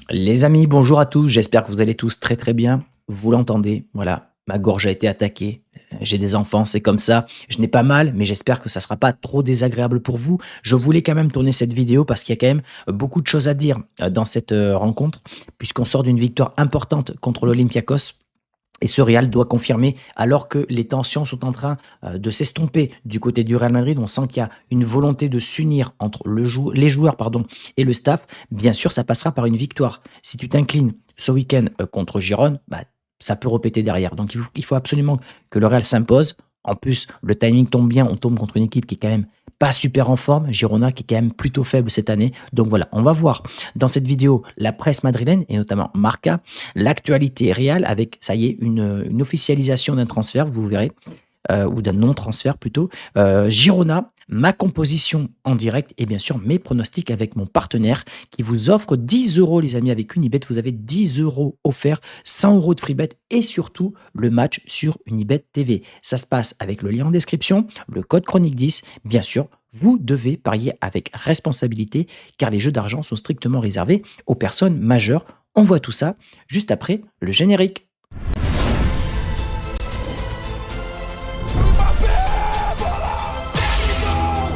Les amis, bonjour à tous, j'espère que vous allez tous très très bien. Vous l'entendez, voilà, ma gorge a été attaquée. J'ai des enfants, c'est comme ça. Je n'ai pas mal, mais j'espère que ça ne sera pas trop désagréable pour vous. Je voulais quand même tourner cette vidéo parce qu'il y a quand même beaucoup de choses à dire dans cette rencontre, puisqu'on sort d'une victoire importante contre l'Olympiakos. Et ce Real doit confirmer, alors que les tensions sont en train de s'estomper du côté du Real Madrid. On sent qu'il y a une volonté de s'unir entre les joueurs et le staff. Bien sûr, ça passera par une victoire. Si tu t'inclines ce week-end contre Girone, bah, ça peut répéter derrière. Donc il faut absolument que le Real s'impose. En plus, le timing tombe bien. On tombe contre une équipe qui est quand même pas super en forme. Girona qui est quand même plutôt faible cette année. Donc voilà, on va voir dans cette vidéo la presse madrilène et notamment Marca, l'actualité réelle avec, ça y est, une officialisation d'un transfert, vous verrez, ou d'un non-transfert plutôt. Girona, ma composition en direct et bien sûr mes pronostics avec mon partenaire qui vous offre 10 euros, les amis, avec Unibet. Vous avez 10 euros offerts, 100 euros de free bet et surtout le match sur Unibet TV. Ça se passe avec le lien en description, le code chronique 10. Bien sûr, vous devez parier avec responsabilité car les jeux d'argent sont strictement réservés aux personnes majeures. On voit tout ça juste après le générique. Mbappé, bola! Gol!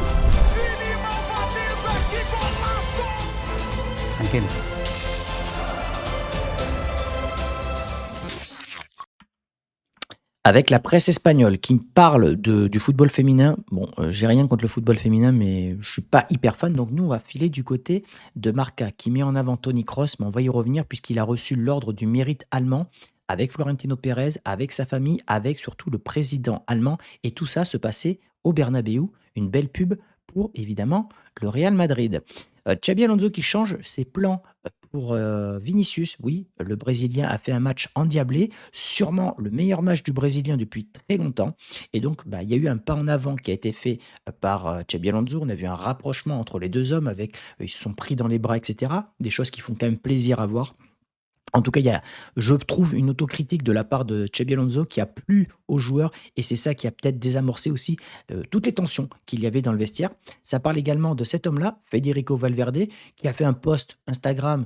Vini Malvadeza, que golaço! Tranquilo. Avec la presse espagnole qui me parle du football féminin, bon, j'ai rien contre le football féminin, mais je suis pas hyper fan. Donc nous, on va filer du côté de Marca, qui met en avant Toni Kroos, mais on va y revenir puisqu'il a reçu l'ordre du mérite allemand avec Florentino Pérez, avec sa famille, avec surtout le président allemand. Et tout ça se passait au Bernabéu, une belle pub pour évidemment le Real Madrid. Xabi Alonso qui change ses plans pour Vinicius. Oui, le Brésilien a fait un match endiablé, sûrement le meilleur match du Brésilien depuis très longtemps. Et donc, bah, il y a eu un pas en avant qui a été fait par Xabi Alonso. On a vu un rapprochement entre les deux hommes avec, ils se sont pris dans les bras, etc. Des choses qui font quand même plaisir à voir. En tout cas, je trouve une autocritique de la part de Xabi Alonso qui a plu aux joueurs et c'est ça qui a peut-être désamorcé aussi toutes les tensions qu'il y avait dans le vestiaire. Ça parle également de cet homme-là, Federico Valverde, qui a fait un post Instagram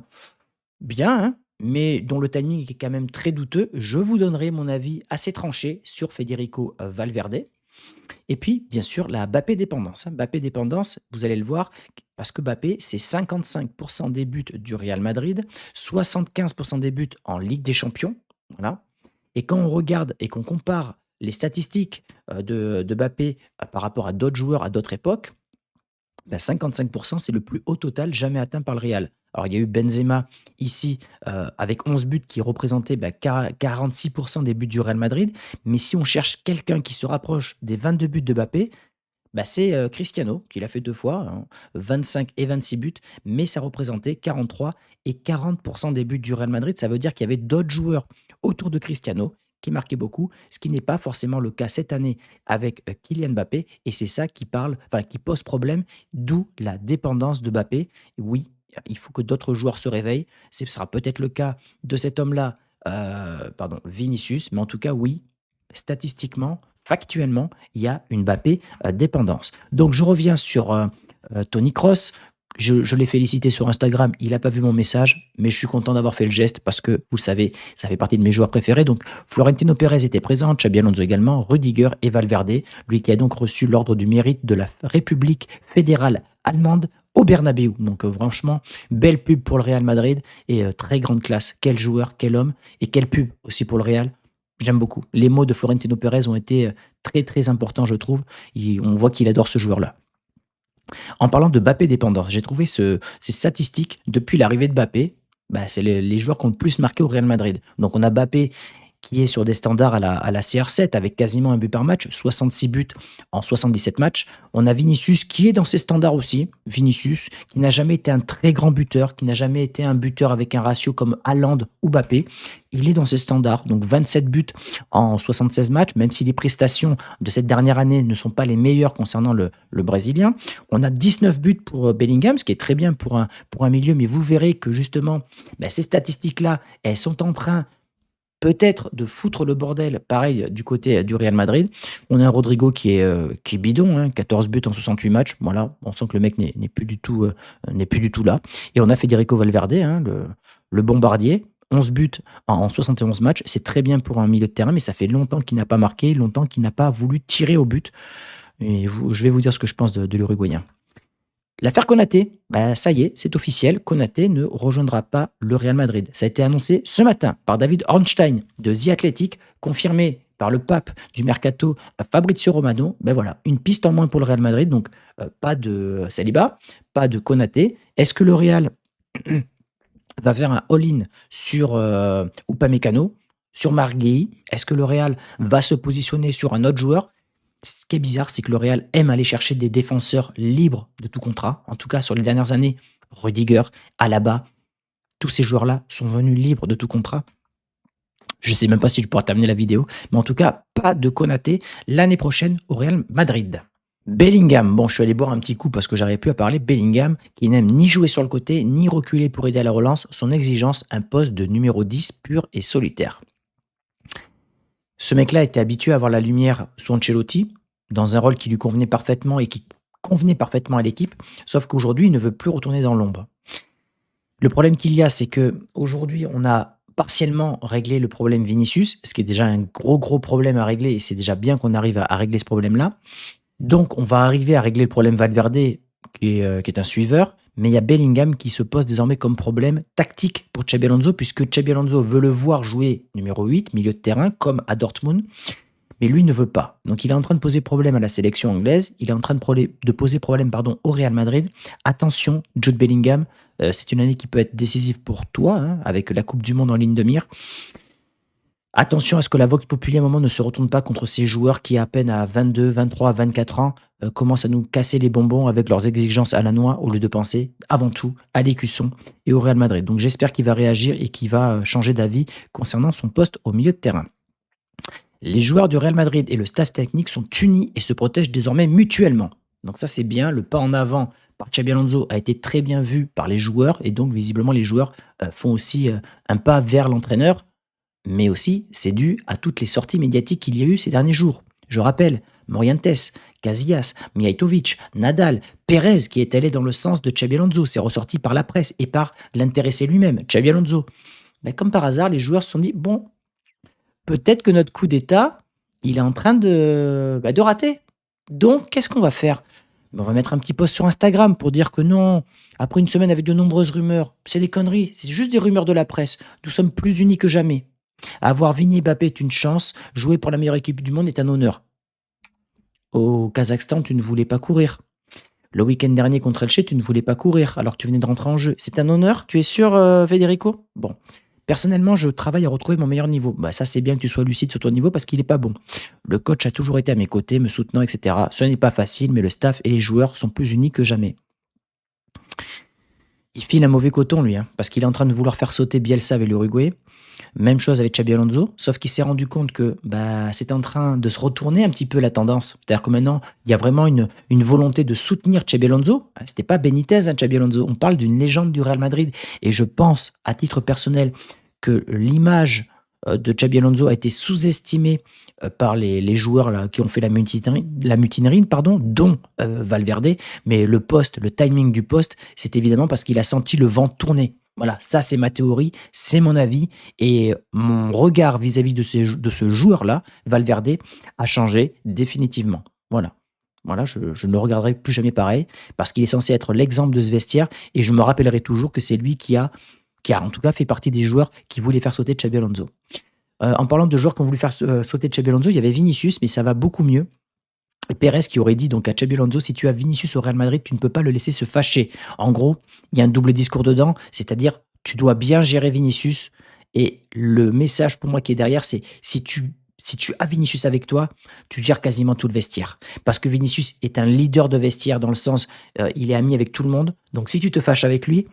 bien, hein, mais dont le timing est quand même très douteux. Je vous donnerai mon avis assez tranché sur Federico Valverde. Et puis, bien sûr, la Mbappé dépendance, hein. Mbappé dépendance, vous allez le voir, parce que Mbappé, c'est 55% des buts du Real Madrid, 75% des buts en Ligue des Champions. Voilà. Et quand on regarde et qu'on compare les statistiques de Mbappé par rapport à d'autres joueurs à d'autres époques, bah, 55%, c'est le plus haut total jamais atteint par le Real. Alors, il y a eu Benzema ici avec 11 buts qui représentaient 46% des buts du Real Madrid. Mais si on cherche quelqu'un qui se rapproche des 22 buts de Mbappé, bah, c'est Cristiano qui l'a fait 2 fois, hein, 25 et 26 buts, mais ça représentait 43 et 40% des buts du Real Madrid. Ça veut dire qu'il y avait d'autres joueurs autour de Cristiano qui marquaient beaucoup, ce qui n'est pas forcément le cas cette année avec Kylian Mbappé et c'est ça qui pose problème, d'où la dépendance de Mbappé. Oui, il faut que d'autres joueurs se réveillent. Ce sera peut-être le cas de cet homme-là, pardon, Vinicius, mais en tout cas, oui, statistiquement, factuellement, il y a une Mbappé dépendance. Donc je reviens sur Tony Kroos. Je l'ai félicité sur Instagram. Il n'a pas vu mon message, mais je suis content d'avoir fait le geste parce que, vous le savez, ça fait partie de mes joueurs préférés. Donc Florentino Pérez était présent, Xabi Alonso également, Rudiger et Valverde, lui qui a donc reçu l'ordre du mérite de la République fédérale allemande au Bernabéu. Donc franchement, belle pub pour le Real Madrid et très grande classe. Quel joueur, quel homme et quelle pub aussi pour le Real. J'aime beaucoup. Les mots de Florentino Pérez ont été très très importants, je trouve. On voit qu'il adore ce joueur-là. En parlant de Mbappé dépendance, j'ai trouvé ces statistiques depuis l'arrivée de Mbappé. Bah, c'est les joueurs qui ont le plus marqué au Real Madrid. Donc on a Mbappé qui est sur des standards à la CR7 avec quasiment un but par match, 66 buts en 77 matchs. On a Vinicius qui est dans ses standards aussi. Vinicius qui n'a jamais été un très grand buteur, qui n'a jamais été un buteur avec un ratio comme Haaland ou Mbappé. Il est dans ses standards, donc 27 buts en 76 matchs, même si les prestations de cette dernière année ne sont pas les meilleures concernant le Brésilien. On a 19 buts pour Bellingham, ce qui est très bien pour un milieu, mais vous verrez que justement, ces statistiques-là, elles sont en train peut-être de foutre le bordel, pareil, du côté du Real Madrid. On a un Rodrigo qui est bidon, hein, 14 buts en 68 matchs. Voilà, on sent que le mec n'est plus du tout, n'est plus du tout là. Et on a Federico Valverde, hein, le bombardier. 11 buts en 71 matchs, c'est très bien pour un milieu de terrain, mais ça fait longtemps qu'il n'a pas marqué, longtemps qu'il n'a pas voulu tirer au but. Et je vais vous dire ce que je pense de l'Uruguayen. L'affaire Konaté, bah, ça y est, c'est officiel. Konaté ne rejoindra pas le Real Madrid. Ça a été annoncé ce matin par David Ornstein de The Athletic, confirmé par le pape du mercato Fabrizio Romano. Ben voilà, une piste en moins pour le Real Madrid. Donc, pas de Saliba, pas de Konaté. Est-ce que le Real va faire un all-in sur Upamecano, sur Marguerite? Est-ce que le Real va se positionner sur un autre joueur? Ce qui est bizarre, c'est que le Real aime aller chercher des défenseurs libres de tout contrat. En tout cas, sur les dernières années, Rudiger, Alaba, tous ces joueurs-là sont venus libres de tout contrat. Je ne sais même pas si je pourrais t'amener la vidéo, mais en tout cas, pas de Konaté l'année prochaine au Real Madrid. Bellingham, bon, je suis allé boire un petit coup parce que j'arrivais plus à parler. Bellingham, qui n'aime ni jouer sur le côté, ni reculer pour aider à la relance, son exigence impose de numéro 10 pur et solitaire. Ce mec-là était habitué à avoir la lumière sous Ancelotti, dans un rôle qui lui convenait parfaitement et qui convenait parfaitement à l'équipe, sauf qu'aujourd'hui, il ne veut plus retourner dans l'ombre. Le problème qu'il y a, c'est qu'aujourd'hui, on a partiellement réglé le problème Vinicius, ce qui est déjà un gros problème à régler, et c'est déjà bien qu'on arrive à régler ce problème-là. Donc, on va arriver à régler le problème Valverde, qui est un suiveur, mais il y a Bellingham qui se pose désormais comme problème tactique pour Xabi Alonso, puisque Xabi Alonso veut le voir jouer numéro 8, milieu de terrain, comme à Dortmund, mais lui ne veut pas. Donc il est en train de poser problème à la sélection anglaise, il est en train de poser problème au Real Madrid. Attention, Jude Bellingham, c'est une année qui peut être décisive pour toi, hein, avec la Coupe du Monde en ligne de mire. Attention à ce que la Vox Populi à un moment ne se retourne pas contre ces joueurs qui, à peine à 22, 23, 24 ans, commencent à nous casser les bonbons avec leurs exigences à la noix au lieu de penser avant tout à l'écusson et au Real Madrid. Donc j'espère qu'il va réagir et qu'il va changer d'avis concernant son poste au milieu de terrain. Les joueurs du Real Madrid et le staff technique sont unis et se protègent désormais mutuellement. Donc ça c'est bien, le pas en avant par Xabi Alonso a été très bien vu par les joueurs et donc visiblement les joueurs font aussi un pas vers l'entraîneur. Mais aussi, c'est dû à toutes les sorties médiatiques qu'il y a eu ces derniers jours. Je rappelle, Morientes, Casillas, Mijatovic, Nadal, Pérez qui est allé dans le sens de Xabi Alonso, c'est ressorti par la presse et par l'intéressé lui-même, Xabi Alonso. Mais comme par hasard, les joueurs se sont dit, bon, peut-être que notre coup d'état, il est en train de rater. Donc, qu'est-ce qu'on va faire? On va mettre un petit post sur Instagram pour dire que non, après une semaine avec de nombreuses rumeurs, c'est des conneries, c'est juste des rumeurs de la presse, nous sommes plus unis que jamais. Avoir Vini et Mbappé est une chance, jouer pour la meilleure équipe du monde est un honneur. Au Kazakhstan, tu ne voulais pas courir. Le week-end dernier contre Elche, tu ne voulais pas courir alors que tu venais de rentrer en jeu. C'est un honneur, tu es sûr, Federico? Bon. Personnellement, je travaille à retrouver mon meilleur niveau. Ça, c'est bien que tu sois lucide sur ton niveau parce qu'il n'est pas bon. Le coach a toujours été à mes côtés, me soutenant, etc. Ce n'est pas facile, mais le staff et les joueurs sont plus unis que jamais. Il file un mauvais coton, lui, hein, parce qu'il est en train de vouloir faire sauter Bielsa avec l'Uruguay. Même chose avec Xabi Alonso, sauf qu'il s'est rendu compte que c'était en train de se retourner un petit peu la tendance. C'est-à-dire que maintenant, il y a vraiment une volonté de soutenir Xabi Alonso. C'était pas Benitez, hein, Xabi Alonso. On parle d'une légende du Real Madrid. Et je pense, à titre personnel, que l'image de Xabi Alonso a été sous-estimée par les joueurs là, qui ont fait la mutinerie, dont Valverde. Mais le timing du poste, c'est évidemment parce qu'il a senti le vent tourner. Voilà, ça c'est ma théorie, c'est mon avis, et mon regard vis-à-vis de ce joueur-là, Valverde, a changé définitivement. Voilà, je ne le regarderai plus jamais pareil, parce qu'il est censé être l'exemple de ce vestiaire, et je me rappellerai toujours que c'est lui qui a en tout cas fait partie des joueurs qui voulaient faire sauter Xabi Alonso. En parlant de joueurs qui ont voulu faire sauter Xabi Alonso, il y avait Vinicius, mais ça va beaucoup mieux. Et Pérez qui aurait dit donc à Xabi Alonso, si tu as Vinicius au Real Madrid, tu ne peux pas le laisser se fâcher. En gros, il y a un double discours dedans, c'est-à-dire tu dois bien gérer Vinicius. Et le message pour moi qui est derrière, c'est si tu as Vinicius avec toi, tu gères quasiment tout le vestiaire. Parce que Vinicius est un leader de vestiaire dans le sens, il est ami avec tout le monde. Donc si tu te fâches avec lui,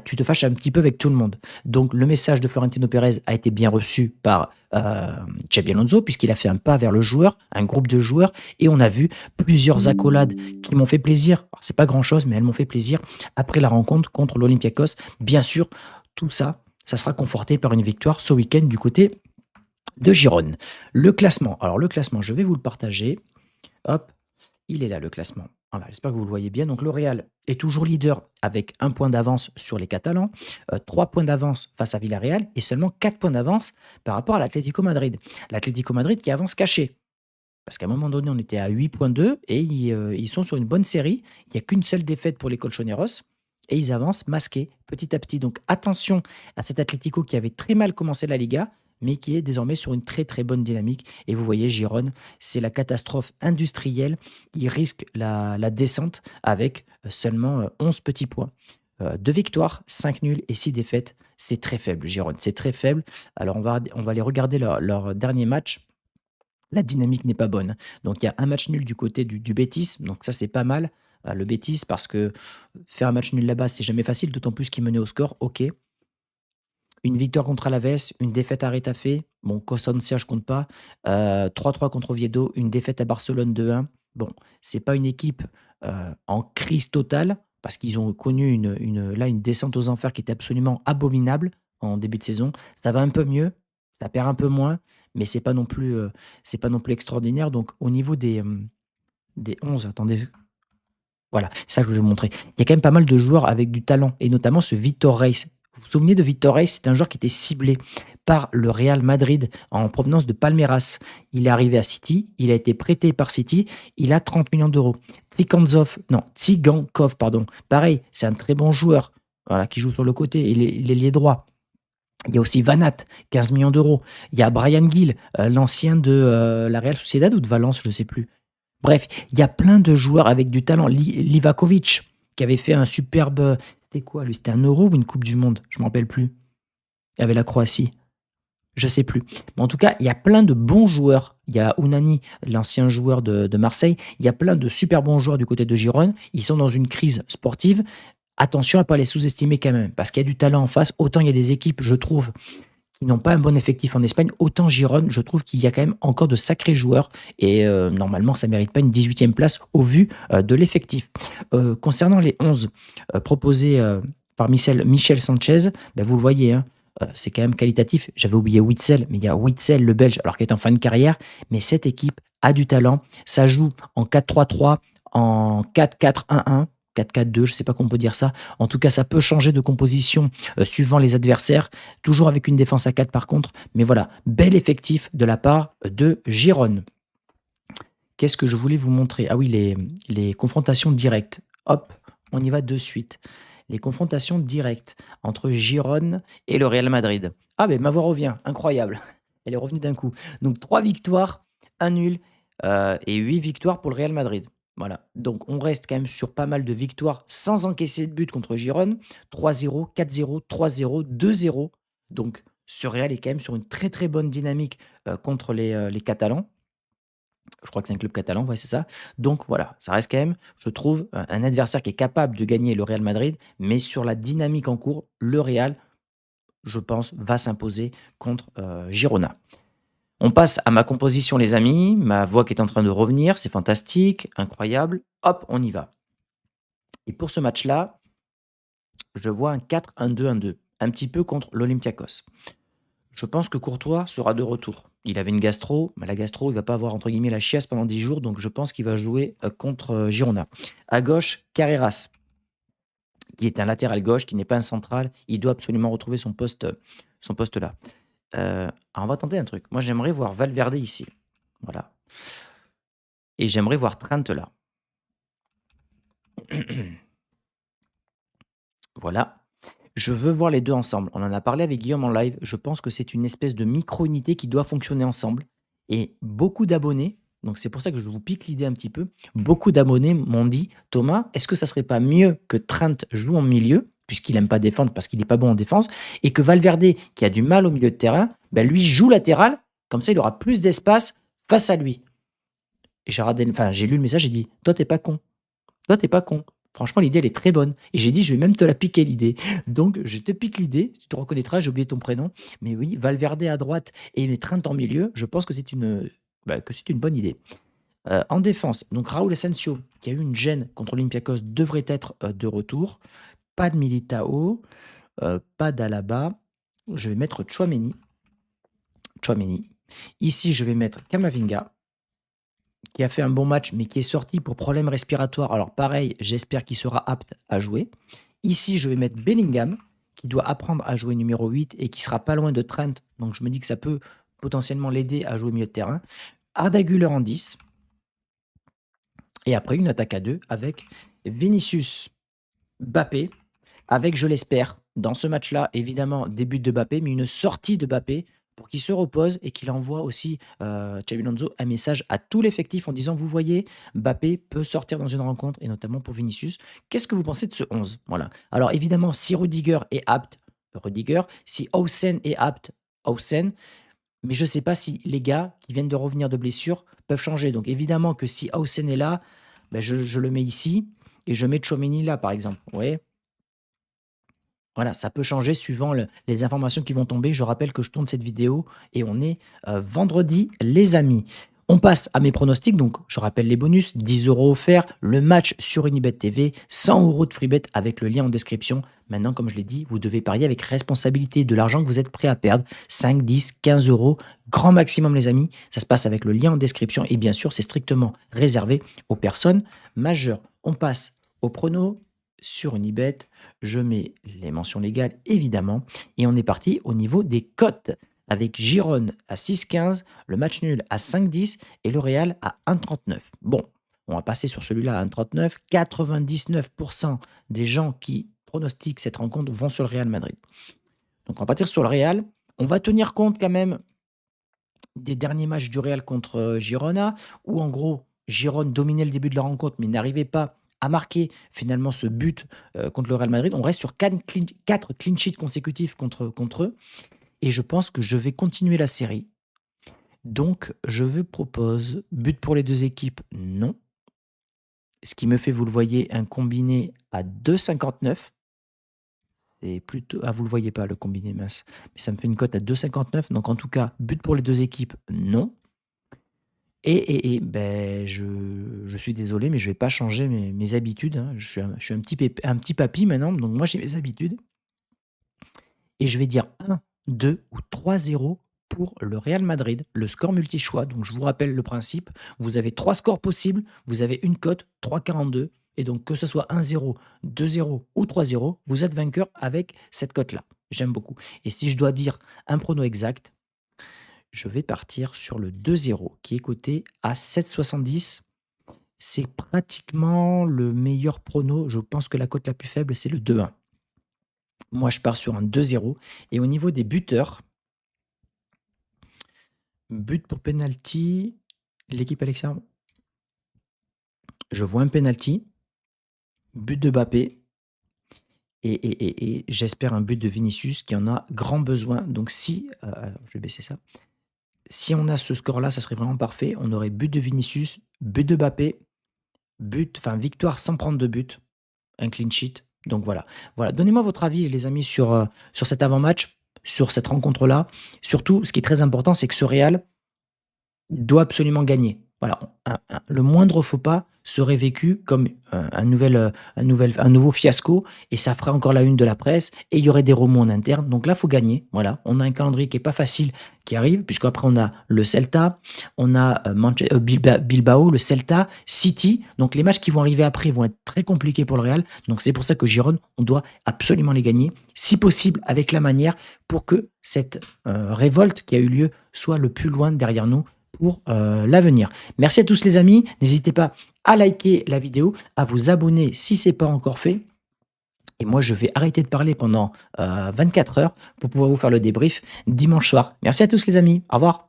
tu te fâches un petit peu avec tout le monde. Donc le message de Florentino Pérez a été bien reçu par Xabi Alonso, puisqu'il a fait un pas vers le joueur, un groupe de joueurs, et on a vu plusieurs accolades qui m'ont fait plaisir. Alors, c'est pas grand-chose, mais elles m'ont fait plaisir après la rencontre contre l'Olympiakos. Bien sûr, tout ça, ça sera conforté par une victoire ce week-end du côté de Girone. Le classement. Alors le classement, je vais vous le partager. Hop, il est là le classement. Voilà, j'espère que vous le voyez bien. Donc le Real est toujours leader avec un point d'avance sur les Catalans, 3 points d'avance face à Villarreal et seulement 4 points d'avance par rapport à l'Atlético Madrid. L'Atlético Madrid qui avance caché. Parce qu'à un moment donné, on était à 8,2 et ils sont sur une bonne série. Il n'y a qu'une seule défaite pour les Colchoneros et ils avancent masqués petit à petit. Donc attention à cet Atlético qui avait très mal commencé la Liga, mais qui est désormais sur une très très bonne dynamique. Et vous voyez, Girone, c'est la catastrophe industrielle. Ils risquent la descente avec seulement 11 petits points. 2 victoires, 5 nuls et 6 défaites. C'est très faible, Girone, c'est très faible. Alors on va aller regarder leur dernier match. La dynamique n'est pas bonne. Donc il y a un match nul du côté du Betis, donc ça c'est pas mal. Le Betis, parce que faire un match nul là-bas, c'est jamais facile, d'autant plus qu'ils menaient au score, ok. Une victoire contre Alaves, une défaite à Retafe, bon, Constancia, je compte pas. 3-3 contre Oviedo, une défaite à Barcelone 2-1. Bon, c'est pas une équipe en crise totale, parce qu'ils ont connu une descente aux enfers qui était absolument abominable en début de saison. Ça va un peu mieux, ça perd un peu moins, mais c'est pas non plus extraordinaire. Donc au niveau des 11, attendez, voilà, c'est ça que je voulais vous montrer. Il y a quand même pas mal de joueurs avec du talent, et notamment ce Victor Reis. Vous vous souvenez de Victor Reis? C'est un joueur qui était ciblé par le Real Madrid en provenance de Palmeiras. Il est arrivé à City, il a été prêté par City, il a 30 millions d'euros. Tsigankov, pardon. Pareil, c'est un très bon joueur, voilà, qui joue sur le côté, il est lié droit. Il y a aussi Vanat, 15 millions d'euros. Il y a Brian Gill, l'ancien de la Real Sociedad ou de Valence, je ne sais plus. Bref, il y a plein de joueurs avec du talent. Livakovic, qui avait fait un superbe. C'était quoi lui? C'était un Euro ou une Coupe du Monde? Je ne me rappelle plus. Il y avait la Croatie. Je sais plus. Mais en tout cas, il y a plein de bons joueurs. Il y a Unani, l'ancien joueur de Marseille. Il y a plein de super bons joueurs du côté de Girone. Ils sont dans une crise sportive. Attention à ne pas les sous-estimer quand même, parce qu'il y a du talent en face. Autant il y a des équipes, je trouve, qui n'ont pas un bon effectif en Espagne, autant Girone, je trouve qu'il y a quand même encore de sacrés joueurs et normalement, ça ne mérite pas une 18e place au vu de l'effectif. Concernant les 11 proposés par Michel Sanchez, ben, vous le voyez, hein, c'est quand même qualitatif. J'avais oublié Witsel, mais il y a Witsel, le Belge, alors qu'il est en fin de carrière, mais cette équipe a du talent. Ça joue en 4-3-3, en 4-4-1-1. 4-4-2, je ne sais pas comment on peut dire ça. En tout cas, ça peut changer de composition suivant les adversaires, toujours avec une défense à 4 par contre. Mais voilà, bel effectif de la part de Girone. Qu'est-ce que je voulais vous montrer? Ah oui, les confrontations directes. Hop, on y va de suite. Les confrontations directes entre Girone et le Real Madrid. Ah ben ma voix revient, incroyable. Elle est revenue d'un coup. Donc 3 victoires, 1 nul et 8 victoires pour le Real Madrid. Voilà, donc on reste quand même sur pas mal de victoires sans encaisser de but contre Girone. 3-0, 4-0, 3-0, 2-0. Donc ce Real est quand même sur une très très bonne dynamique contre les Catalans. Je crois que c'est un club catalan, ouais, c'est ça. Donc voilà, ça reste quand même, je trouve, un adversaire qui est capable de gagner le Real Madrid, mais sur la dynamique en cours, le Real, je pense, va s'imposer contre Girona. On passe à ma composition, les amis. Ma voix qui est en train de revenir, c'est fantastique, incroyable. Hop, on y va. Et pour ce match-là, je vois un 4-1-2-1-2, un petit peu contre l'Olympiakos. Je pense que Courtois sera de retour. Il avait une gastro, mais la gastro, il va pas avoir entre guillemets la chiasse pendant 10 jours, donc je pense qu'il va jouer contre Girona. À gauche, Carreras, qui est un latéral gauche, qui n'est pas un central. Il doit absolument retrouver son poste là. Alors on va tenter un truc. Moi, j'aimerais voir Valverde ici. Voilà. Et j'aimerais voir Trent là. Voilà. Je veux voir les deux ensemble. On en a parlé avec Guillaume en live. Je pense que c'est une espèce de micro-unité qui doit fonctionner ensemble. Et beaucoup d'abonnés, donc c'est pour ça que je vous pique l'idée un petit peu, beaucoup d'abonnés m'ont dit: «Thomas, est-ce que ça serait pas mieux que Trent joue en milieu?» puisqu'il aime pas défendre parce qu'il est pas bon en défense, et que Valverde, qui a du mal au milieu de terrain, bah, lui joue latéral, comme ça il aura plus d'espace face à lui. Et j'ai lu le message, j'ai dit: «Toi, t'es pas con. Toi, t'es pas con. Franchement, l'idée, elle est très bonne.» Et j'ai dit: «Je vais même te la piquer l'idée.» Donc, je te pique l'idée, tu te reconnaîtras, j'ai oublié ton prénom. Mais oui, Valverde à droite et Trent en milieu, je pense que c'est une bonne idée. En défense, donc Raúl Asensio, qui a eu une gêne contre Olympiakos, devrait être de retour. Pas de Militao, pas d'Alaba. Je vais mettre Tchouaméni. Ici, je vais mettre Kamavinga, qui a fait un bon match, mais qui est sorti pour problème respiratoire. Alors pareil, j'espère qu'il sera apte à jouer. Ici, je vais mettre Bellingham, qui doit apprendre à jouer numéro 8 et qui sera pas loin de Trent. Donc je me dis que ça peut potentiellement l'aider à jouer au milieu de terrain. Arda Güler en 10. Et après, une attaque à 2 avec Vinicius, Mbappé, avec, je l'espère, dans ce match-là, évidemment, des buts de Mbappé, mais une sortie de Mbappé pour qu'il se repose et qu'il envoie aussi, Xabi Alonso, un message à tout l'effectif en disant: «Vous voyez, Mbappé peut sortir dans une rencontre», et notamment pour Vinicius. Qu'est-ce que vous pensez de ce 11? Voilà. Alors évidemment, si Rudiger est apte, Rudiger, si Hausen est apte, Hausen, mais je ne sais pas si les gars qui viennent de revenir de blessure peuvent changer. Donc évidemment que si Hausen est là, ben je le mets ici et je mets Tchouaméni là, par exemple. Vous voyez? Voilà, ça peut changer suivant les informations qui vont tomber. Je rappelle que je tourne cette vidéo et on est vendredi, les amis. On passe à mes pronostics. Donc, je rappelle les bonus: 10 € offerts, le match sur Unibet TV, 100 € de freebet avec le lien en description. Maintenant, comme je l'ai dit, vous devez parier avec responsabilité de l'argent que vous êtes prêt à perdre. 5, 10, 15 €, grand maximum, les amis. Ça se passe avec le lien en description. Et bien sûr, c'est strictement réservé aux personnes majeures. On passe au prono sur Unibet. Je mets les mentions légales, évidemment. Et on est parti au niveau des cotes, avec Girone à 6,15, le match nul à 5,10 et le Real à 1,39. Bon, on va passer sur celui-là à 1,39. 99% des gens qui pronostiquent cette rencontre vont sur le Real Madrid. Donc on va partir sur le Real. On va tenir compte quand même des derniers matchs du Real contre Girona, où en gros, Girone dominait le début de la rencontre, mais n'arrivait pas à marquer finalement ce but contre le Real Madrid. On reste sur 4 clean sheets consécutifs contre eux. Et je pense que je vais continuer la série. Donc, je vous propose but pour les deux équipes, non. Ce qui me fait, vous le voyez, un combiné à 2,59. C'est plutôt... Ah, vous le voyez pas, le combiné, mince. Mais ça me fait une cote à 2,59. Donc, en tout cas, but pour les deux équipes, non. Et ben, je suis désolé, mais je vais pas changer mes habitudes, hein. Je suis un petit papy maintenant, donc moi, j'ai mes habitudes. Et je vais dire 1, 2 ou 3-0 pour le Real Madrid, le score multi-choix. Donc, je vous rappelle le principe. Vous avez 3 scores possibles, vous avez une cote, 3,42. Et donc, que ce soit 1-0, 2-0 ou 3-0, vous êtes vainqueur avec cette cote-là. J'aime beaucoup. Et si je dois dire un prono exact, je vais partir sur le 2-0 qui est coté à 7,70. C'est pratiquement le meilleur prono. Je pense que la cote la plus faible, c'est le 2-1. Moi, je pars sur un 2-0. Et au niveau des buteurs, but pour penalty, l'équipe Alexandre, je vois un penalty, but de Mbappé, et j'espère un but de Vinicius qui en a grand besoin. Donc si, je vais baisser ça, si on a ce score-là, ça serait vraiment parfait. On aurait but de Vinicius, but de Mbappé, victoire sans prendre de but, un clean sheet. Donc voilà. Donnez-moi votre avis, les amis, sur cet avant-match, sur cette rencontre-là. Surtout, ce qui est très important, c'est que ce Real doit absolument gagner. Voilà, le moindre faux pas serait vécu comme un nouveau fiasco, et ça ferait encore la une de la presse, et il y aurait des remous en interne. Donc là, il faut gagner. Voilà, on a un calendrier qui est pas facile qui arrive, puisqu'après on a le Celta, on a Bilbao, le Celta, City. Donc les matchs qui vont arriver après vont être très compliqués pour le Real. Donc c'est pour ça que Girone, on doit absolument les gagner, si possible avec la manière, pour que cette révolte qui a eu lieu soit le plus loin derrière nous pour l'avenir. Merci à tous les amis, n'hésitez pas à liker la vidéo, à vous abonner si ce n'est pas encore fait. Et moi, je vais arrêter de parler pendant 24 heures pour pouvoir vous faire le débrief dimanche soir. Merci à tous les amis, au revoir.